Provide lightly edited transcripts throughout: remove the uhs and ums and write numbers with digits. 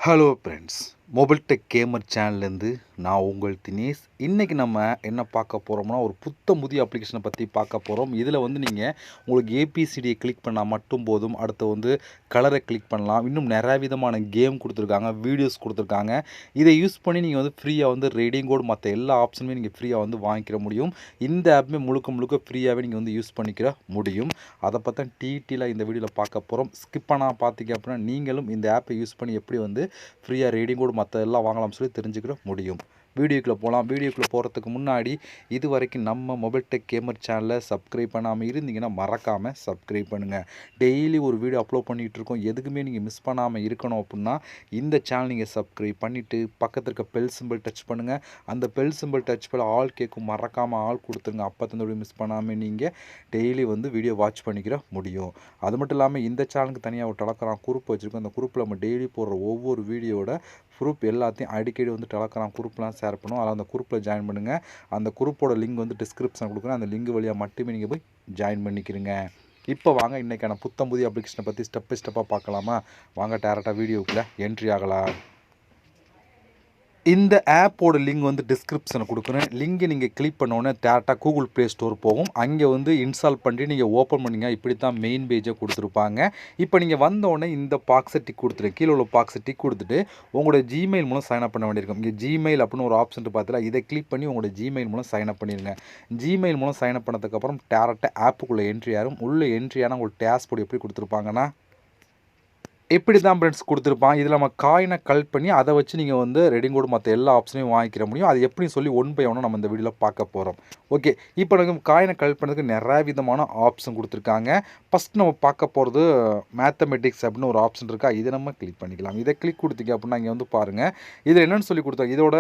Hello friends, mobile tech gamer சேனல்லேருந்து நான் உங்கள் தினேஷ். இன்றைக்கி நம்ம என்ன பார்க்க போகிறோம்னா, ஒரு புதிய அப்ளிகேஷனை பற்றி பார்க்க போகிறோம். இதில் நீங்கள் உங்களுக்கு ஏபிசிடியை கிளிக் பண்ணால் மட்டும் போதும். அடுத்து கலரை கிளிக் பண்ணலாம். இன்னும் நிறைய விதமான கேம் கொடுத்துருக்காங்க, வீடியோஸ் கொடுத்துருக்காங்க. இதை யூஸ் பண்ணி நீங்கள் ஃப்ரீயாக ரீடிங் கோட் மற்ற எல்லா ஆப்ஷனுமே நீங்கள் ஃப்ரீயாக வாங்கிக்கிற முடியும். இந்த ஆப்புமே முழுக்க ஃப்ரீயாகவே நீங்கள் யூஸ் பண்ணிக்கிற முடியும். அதை பற்றி டீட்டெயிலாக இந்த வீடியோவில் பார்க்க போகிறோம். ஸ்கிப் பண்ணால் பார்த்தீங்க அப்படின்னா நீங்களும் இந்த ஆப்பை யூஸ் பண்ணி எப்படி ஃப்ரீயாக ரீடிங் கோட் மற்ற எல்லாம் வாங்கலாம்னு சொல்லி தெரிஞ்சுக்கிற முடியும். வீடியோக்குள்ளே போகலாம். வீடியோக்குள்ளே போகிறதுக்கு முன்னாடி இது வரைக்கும் நம்ம மொபைல் டெக் கேமர் சேனலை சப்ஸ்கிரைப் பண்ணாமல் இருந்தீங்கன்னா மறக்காமல் சப்ஸ்கிரைப் பண்ணுங்கள். டெய்லி ஒரு வீடியோ அப்லோட் பண்ணிகிட்டு இருக்கோம். எதுக்குமே நீங்கள் மிஸ் பண்ணாமல் இருக்கணும் அப்படின்னா இந்த சேனல் நீங்கள் சப்ஸ்கிரைப் பண்ணிவிட்டு பக்கத்தில் இருக்க பெல் சிம்பிள் டச் பண்ணுங்கள். அந்த பெல் சிம்பிள் டச் பண்ண ஆல் கேட்கும், மறக்காமல் ஆல் கொடுத்துருங்க. அப்போ தந்தோட மிஸ் பண்ணாமல் நீங்கள் டெய்லி வீடியோ வாட்ச் பண்ணிக்கிற முடியும். அது மட்டும் இல்லாமல் இந்த சேனலுக்கு தனியாக ஒரு டெலகிராம் குரூப் வச்சுருக்கோம். அந்த குரூப்பில் நம்ம டெய்லி போடுற ஒவ்வொரு வீடியோட ப்ரூஃப் எல்லாத்தையும் அடிக்கடி டெலகிராம் குரூப்லாம் ஷேர் பண்ணுவோம். அதில் அந்த குரூப்பில் ஜாயின் பண்ணுங்கள். அந்த குரூப்போட லிங்க் டிஸ்கிரிப்ஷன் கொடுக்குறேன். அந்த லிங்க் வழியாக மட்டுமே நீங்கள் போய் ஜாயின் பண்ணிக்கிறீங்க. இப்போ வாங்க இன்றைக்கான புதிய அப்ளிகேஷனை பற்றி ஸ்டெப் பை ஸ்டெப்பாக பார்க்கலாமா? வாங்க டேரெக்டாக வீடியோக்குள்ளே என்ட்ரி ஆகலாம். இந்த ஆப்போட லிங்க் டிஸ்கிரிப்ஷனில் கொடுக்குறேன். லிங்கை நீங்கள் கிளிக் பண்ணோன்னே டேரெக்டாக கூகுள் ப்ளே ஸ்டோர் போகும். அங்கே இன்ஸ்டால் பண்ணி நீங்கள் ஓப்பன் பண்ணிங்க. இப்படி தான் மெயின் பேஜை கொடுத்துருப்பாங்க. இப்போ நீங்கள் வந்தோடனே இந்த பாக்ஸை டிக் கொடுத்துட்டு கீழே உள்ள பாக்ஸை டிக் கொடுத்துட்டு உங்களோட ஜிமெயில் மூலம் சைன் அப் பண்ண வேண்டியிருக்கும். இங்கே ஜிமெயில் அப்படின்னு ஒரு ஆப்ஷன் பார்த்தீங்களா, இதை கிளிக் பண்ணி உங்களோட ஜிமெயில் மூலம் சைன் அப் பண்ணிடுங்க. ஜிமெயில் மூலம் சைன் அப் பண்ணதுக்கப்புறம் டேரெக்டாக ஆப்புக்குள்ளே என்ட்ரி ஆகும். உள்ளே என்ட்ரி ஆனால் உங்களுக்கு டேஷ்போர்டு எப்படி கொடுத்துருப்பாங்கன்னா இப்படி தான் ஃப்ரெண்ட்ஸ் கொடுத்துருப்பான். இதில் நம்ம காயினை கலெக்ட் பண்ணி அதை வச்சு நீங்கள் ரெடிங் கோட் மற்ற எல்லா ஆப்ஷனையும் வாங்கிக்கிற முடியும். அது எப்படின்னு சொல்லி ஒன் பை ஒன்று நம்ம இந்த வீடியோவில் பார்க்க போகிறோம். ஓகே, இப்போ நம்ம காயினை கலெக்ட் பண்ணுறதுக்கு நிறைய விதமான ஆப்ஷன் கொடுத்துருக்காங்க. ஃபஸ்ட் நம்ம பார்க்க போகிறது மேத்தமெட்டிக்ஸ் அப்படின்னு ஒரு ஆப்ஷன் இருக்கா, இதை நம்ம கிளிக் பண்ணிக்கலாம். இதை கிளிக் கொடுத்தீங்க அப்படின்னா இங்கே பாருங்கள். இதில் என்னென்னு சொல்லி கொடுத்தாங்க, இதோட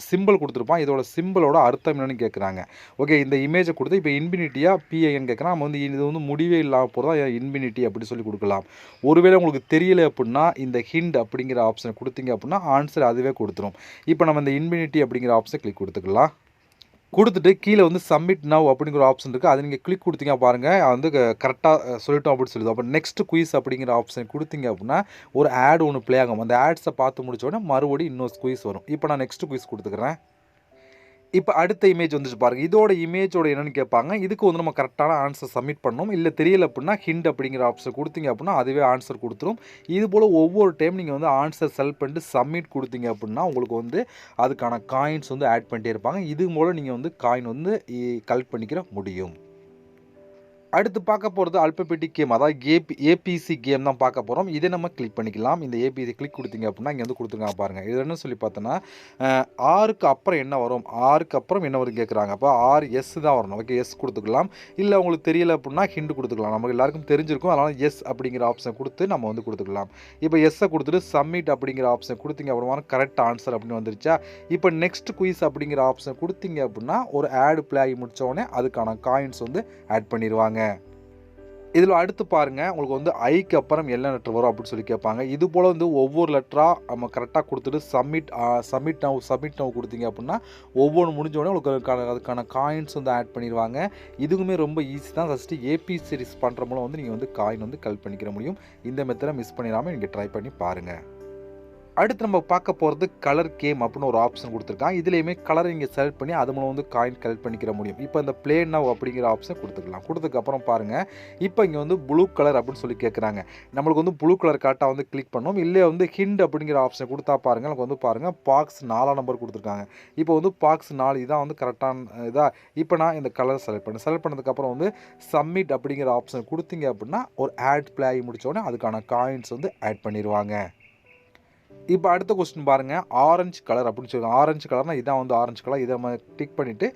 சிம்பிள் கொடுத்துருப்பான். இதோட சிம்பிளோட அர்த்தம் என்னென்னு கேட்குறாங்க. ஓகே, இந்த இமேஜை கொடுத்து இப்போ இன்ஃபினிட்டியாக பிஐன்னு கேட்குறான். நம்ம இது முடிவே இல்லாமல் போகிறதா இன்ஃபினிட்டி அப்படி சொல்லி கொடுக்கலாம். ஒருவேளை உங்களுக்கு தெரியல அப்படின்னா இந்த ஹிண்ட் அப்படிங்கிற ஆப்ஷனை கொடுத்தீங்க அப்படின்னா ஆன்சர் அதுவே கொடுத்துரும். இப்போ நம்ம இந்த இன்ஃபினிட்டி அப்படிங்கிற ஆப்ஷனை கிளிக் கொடுத்துக்கலாம். கொடுத்துட்டு கீழே சப்மிட் நவ் அப்படிங்கிற ஆப்ஷன் இருக்குது. அதை நீங்கள் கிளிக் கொடுத்தீங்க பாருங்கள், கரெக்டாக சொல்லிட்டோம் அப்படின்னு சொல்லுது. அப்போ நெக்ஸ்ட் குயிஸ் அப்படிங்கிற ஆப்ஷன் கொடுத்தீங்க அப்படின்னா ஒரு ஆட் ஒன்று ப்ளே ஆகும். அந்த ஆட்ஸை பார்த்து முடிச்ச உடனே மறுபடியும் இன்னொரு குயிஸ் வரும். இப்போ நான் நெக்ஸ்ட் குயிஸ் கொடுத்துக்கிறேன். இப்போ அடுத்த இமேஜ் பாருங்கள். இதோட இமேஜோட என்னென்னு கேட்பாங்க. இதுக்கு நம்ம கரெக்டான ஆன்சர் சப்மிட் பண்ணணும். இல்லை தெரியல அப்படின்னா ஹிண்ட் அப்படிங்கிற ஆப்ஷன் கொடுத்தீங்க அப்படின்னா அதுவே ஆன்சர் கொடுத்துரும். இது போல் ஒவ்வொரு டைம் நீங்கள் ஆன்சர் செலக்ட் பண்ணிட்டு சப்மிட் கொடுத்தீங்க அப்படின்னா உங்களுக்கு அதுக்கான காயின்ஸ் ஆட் பண்ணிட்டே இருப்பாங்க. இது போல் நீங்கள் காயின் கலெக்ட் பண்ணிக்கிற முடியும். அடுத்து பார்க்க போகிறது அல்பபெட்டிக் கேம், அதாவது ஏபிசி கேம் தான் பார்க்க போகிறோம். இதை நம்ம கிளிக் பண்ணிக்கலாம். இந்த ஏபிசி கிளிக் கொடுத்தீங்க அப்படின்னா இங்கே கொடுத்துருக்காங்க பாருங்கள். இது என்ன சொல்லி பார்த்தோன்னா ஆருக்கு அப்புறம் என்ன வரும், ஆருக்கு அப்புறம் என்ன வரும் கேட்குறாங்க. அப்போ RS தான் வரணும். ஓகே, எஸ் கொடுத்துக்கலாம். இல்லை உங்களுக்கு தெரியல அப்படின்னா ஹிண்ட் கொடுத்துக்கலாம். நமக்கு எல்லாருக்கும் தெரிஞ்சிருக்கும். அதனால் எஸ் அப்படிங்கிற ஆப்ஷன் கொடுத்து நம்ம கொடுத்துக்கலாம். இப்போ எஸ்ஸை கொடுத்துட்டு சப்மிட் அப்படிங்கிற ஆப்ஷன் கொடுத்தீங்க அப்படின்னா கரெக்ட் ஆன்சர் அப்படின்னு வந்துருச்சா. இப்போ நெக்ஸ்ட் குயிஸ் அப்படிங்கிற ஆப்ஷன் கொடுத்தீங்க அப்படின்னா ஒரு ஆட் ப்ளே ஆகி முடித்தோடனே அதுக்கான காயின்ஸ் ஆட் பண்ணிடுவாங்க. இதில் அடுத்து பாருங்கள், உங்களுக்கு ஐக்கு அப்புறம் என்ன லெட்டர் வரும் அப்படின்னு சொல்லி கேட்பாங்க. இது போல் ஒவ்வொரு லெட்டராக நம்ம கரெக்டாக கொடுத்துட்டு சப்மிட் நவ் கொடுத்தீங்க அப்படின்னா ஒவ்வொன்று முடிஞ்சோடனே உங்களுக்கு அதுக்கான காயின்ஸ் ஆட் பண்ணிடுவாங்க. இதுவுமே ரொம்ப ஈஸி தான். ஃபஸ்ட்டு ஏபி சீரிஸ் பண்ணுற மூலம் நீங்கள் காயின் கலெக்ட் பண்ணிக்கிற முடியும். இந்த மெத்தடை மிஸ் பண்ணிடாமல் நீங்கள் ட்ரை பண்ணி பாருங்கள். அடுத்து நம்ம பார்க்க போகிறது கலர் கேம் அப்படின்னு ஒரு ஆப்ஷன் கொடுத்துருக்காங்க. இதுலேயுமே கலரை நீங்கள் செலக்ட் பண்ணி அது மூலம் காயின் கலெக்ட் பண்ணிக்கிற முடியும். இப்போ இந்த ப்ளே நவ் அப்படிங்கிற ஆப்ஷன் கொடுத்துக்கலாம். கொடுத்ததுக்கப்புறம் பாருங்கள், இப்போ இங்கே ப்ளூ கலர் அப்படின்னு சொல்லி கேட்குறாங்க. நம்மளுக்கு ப்ளூ கலர் கரெக்டாக கிளிக் பண்ணோம். இல்லை ஹிண்ட் அப்படிங்கிற ஆப்ஷன் கொடுத்தா பாருங்கள், நமக்கு பாருங்கள் பாக்ஸ் 4 நம்பர் கொடுத்துருக்காங்க. இப்போ பாக்ஸ் 4 இதான் கரெக்டான இதாக. இப்போ நான் இந்த கலர் செலக்ட் பண்ணதுக்கப்புறம் சப்மிட் அப்படிங்கிற ஆப்ஷன் கொடுத்தீங்க அப்படின்னா ஒரு ஆட் ப்ளே ஆகி முடித்தோடனே அதுக்கான காயின்ஸ் ஆட் பண்ணிடுவாங்க. இப்போ அடுத்த கொஸ்டின் பாருங்கள், ஆரஞ்சு கலர் அப்படின்னு சொல்லுவாங்க. ஆரஞ்சு கலர்னால் இதான் ஆரஞ்சு கலர். இதை நம்ம டிக் பண்ணிவிட்டு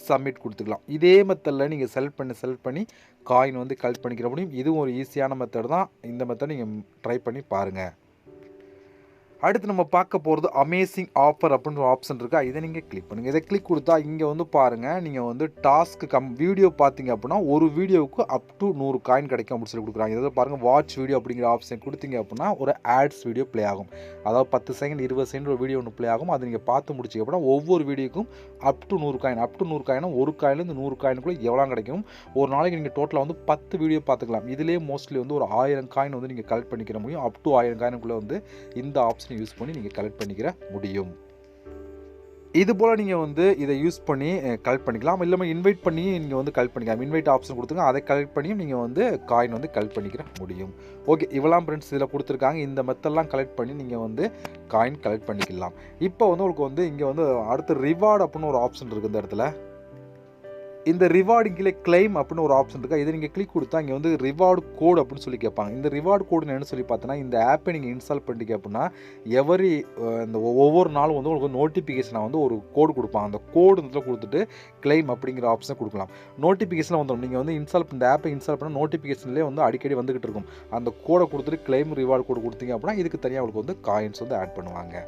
சப்மிட் கொடுத்துக்கலாம். இதே மெத்தடில் நீங்கள் செலக்ட் பண்ணி காயின் கலெக்ட் பண்ணிக்கிற முடியும். இதுவும் ஒரு ஈஸியான மெத்தட் தான். இந்த மெத்தட் நீங்கள் ட்ரை பண்ணி பாருங்கள். அடுத்து நம்ம பார்க்க போகிறது அமேசிங் ஆஃபர் அப்படின்னு ஒரு ஆப்ஷன் இருக்கா, இதை நீங்கள் கிளிக் பண்ணுங்கள். இதை கிளிக் கொடுத்தா இங்கே பாருங்கள், நீங்கள் டாஸ்க்கு வீடியோ பார்த்தீங்க அப்படின்னா ஒரு வீடியோவுக்கு அப் டு 100 காயின் கிடைக்கும் அப்படின்னு சொல்லி கொடுக்குறாங்க. இதை பாருங்கள், வாட்ச் வீடியோ அப்படிங்கிற ஆப்ஷன் கொடுத்தீங்க அப்படின்னா ஒரு ஆட்ஸ் வீடியோ ப்ளே ஆகும். அதாவது 10 செகண்ட் 20 செகண்ட் ஒரு வீடியோ ஒன்று ப்ளே ஆகும். அதை நீங்கள் பார்த்து முடிச்சிங்க அப்படின்னா ஒவ்வொரு வீடியோக்கும் அப் டு 100 காயின். ஒரு காயிலேருந்து 100 காயினுக்குள்ளே எவ்வளோ கிடைக்கும். ஒரு நாளைக்கு நீங்கள் டோட்டலாக 10 வீடியோ பார்த்துக்கலாம். இதிலே மோஸ்ட்லி ஒரு 1000 காயின் நீங்கள் கலெக்ட் பண்ணிக்கிற முடியும். அப் டு 1000 காயினுக்குள்ளே இந்த ஆப்ஷன் ஆப்ஷனை யூஸ் பண்ணி நீங்கள் கலெக்ட் பண்ணிக்கிற முடியும். இது போல் நீங்கள் வந்து இதை யூஸ் பண்ணி கலெக்ட் பண்ணிக்கலாம். இல்லாமல் இன்வைட் பண்ணி நீங்கள் வந்து கலெக்ட் பண்ணிக்கலாம். இன்வைட் ஆப்ஷன் கொடுத்துங்க, அதை கலெக்ட் பண்ணியும் நீங்கள் வந்து காயின் வந்து கலெக்ட் பண்ணிக்கிற முடியும். ஓகே, இவ்வளோ ஃப்ரெண்ட்ஸ் இதில் கொடுத்துருக்காங்க. இந்த மெத்தட்லாம் கலெக்ட் பண்ணி நீங்கள் வந்து காயின் கலெக்ட் பண்ணிக்கலாம். இப்போ வந்து உங்களுக்கு வந்து இங்கே வந்து அடுத்து ரிவார்டு அப்படின்னு ஒரு ஆப்ஷன் இருக்குது. இந்த இடத்துல இந்த ரிவார்டு கீழே கிளைம் அப்படின்னு ஒரு ஆப்ஷன் இருக்கா, இதை நீங்கள் கிளிக் கொடுத்தா இங்கே வந்து ரிவார்டு கோடு அப்படின்னு சொல்லி கேட்பாங்க. இந்த ரிவார்டு கோடு என்ன சொல்லி பார்த்தோன்னா, இந்த ஆப்பை நீங்கள் இன்ஸ்டால் பண்ணிட்டீங்க அப்படின்னா இந்த ஒவ்வொரு நாளும் வந்து உங்களுக்கு நோட்டிஃபிகேஷனாக வந்து ஒரு கோடு கொடுப்பாங்க. அந்த கோடு இதில் கொடுத்துட்டு கிளைம் அப்படிங்கிற ஆப்ஷனை கொடுக்கலாம். நோட்டிஃபிகேஷனில் வந்துடும். நீங்கள் வந்து இந்த ஆப்பை இன்ஸ்டால் பண்ண நோட்டிஃபிகேஷன்லேயே வந்து அடிக்கடி வந்துகிட்டு இருக்கும். அந்த கோடை கொடுத்துட்டு கிளைம் ரிவார்டு கோடு கொடுத்தீங்க அப்படின்னா இதுக்கு தனியாக உங்களுக்கு வந்து காயின்ஸ் வந்து ஆட் பண்ணுவாங்க.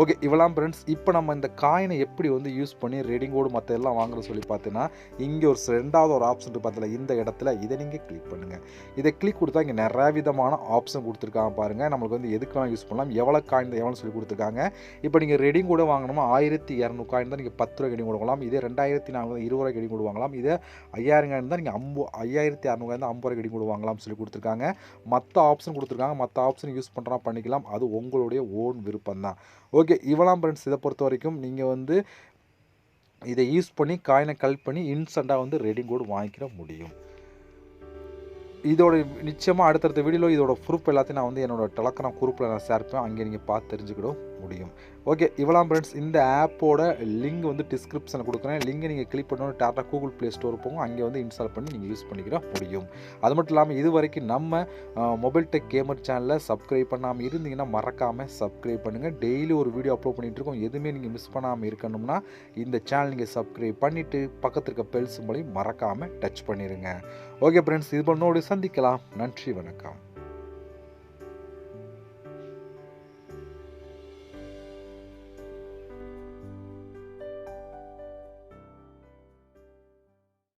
ஓகே, இவ்வளோ ஃப்ரெண்ட்ஸ். இப்போ நம்ம இந்த காயினை எப்படி வந்து யூஸ் பண்ணி ரெடிங் கோடு மற்ற எல்லாம் வாங்குறது சொல்லி பார்த்தீங்கன்னா, இங்கே ஒரு ரெண்டாவது ஒரு ஆப்ஷன் பார்த்தீங்களா, இந்த இடத்துல இதை நீங்கள் கிளிக் பண்ணுங்கள். இதை கிளிக் கொடுத்தா இங்கே நிறைய விதமான ஆப்ஷன் கொடுத்துருக்காங்க பாருங்கள். நம்மளுக்கு வந்து எதுக்கெல்லாம் யூஸ் பண்ணலாம், எவ்வளோ காயின் எவ்வளோ சொல்லி கொடுத்துருக்காங்க. இப்போ நீங்கள் ரெடிங் கூட வாங்கணுமா 1200 காயின் தான் நீங்கள் 10 ரூபா ரெடிங் வாங்கலாம். இதே 2400 20 ரூபாய்க்கு ரெடிங் கூட வாங்கலாம். இதே 5000 காயின் தான் நீங்கள் 5600 காயின் தான் 50 ரூபாய்க்கு ரெடிங் கூட வாங்கலாம் சொல்லி கொடுத்துருக்காங்க. மற்ற ஆப்ஷன் கொடுத்துருக்காங்க. மற்ற ஆப்ஷன் யூஸ் பண்ணுறா பண்ணிக்கலாம். அது உங்களுடைய ஓன் விருப்பம் தான். ஓகே, இவ்வளோ ஃப்ரெண்ட்ஸ். இதை பொறுத்த வரைக்கும் நீங்கள் வந்து இதை யூஸ் பண்ணி காயினை கலெக்ட் பண்ணி இன்ஸ்டண்ட்டாக வந்து ரெடிங் கோடு வாங்கிக்கிற முடியும். இதோட நிச்சயமாக அடுத்தடுத்த வீடியோவில் இதோட ப்ரூஃப் எல்லாத்தையும் நான் வந்து என்னோடய டெலகிராம் குரூப்பில் நான் ஷேர் பண்ணுவேன். அங்கே நீங்கள் பார்த்து தெரிஞ்சுக்கிட முடியும். ஓகே, இவ்வளோ ஃப்ரெண்ட்ஸ். இந்த ஆப்போட லிங்க் வந்து டிஸ்கிரிப்ஷனில் கொடுக்குறேன். லிங்கை நீங்கள் கிளிக் பண்ணணும், டேட்டா கூகுள் ப்ளே ஸ்டோர் போகும். அங்கே வந்து இன்ஸ்டால் பண்ணி நீங்கள் யூஸ் பண்ணிக்கிற முடியும். அது மட்டும் இல்லாமல் இது வரைக்கும் நம்ம மொபைல் டெக் கேமர் சேனலை சப்ஸ்கிரைப் பண்ணாமல் இருந்தீங்கன்னா மறக்காமல் சப்ஸ்கிரைப் பண்ணுங்கள். டெய்லி ஒரு வீடியோ அப்லோட் பண்ணிகிட்டு இருக்கோம். எதுவுமே நீங்கள் மிஸ் பண்ணாமல் இருக்கணும்னா இந்த சேனல் நீங்கள் சப்ஸ்கிரைப் பண்ணிவிட்டு பக்கத்தில் இருக்க பெல் சிம்பலையும் மறக்காமல் டச் பண்ணிடுங்க. ஓகே ஃப்ரெண்ட்ஸ், இது பண்ணோடு சந்திக்கலாம். நன்றி, வணக்கம்.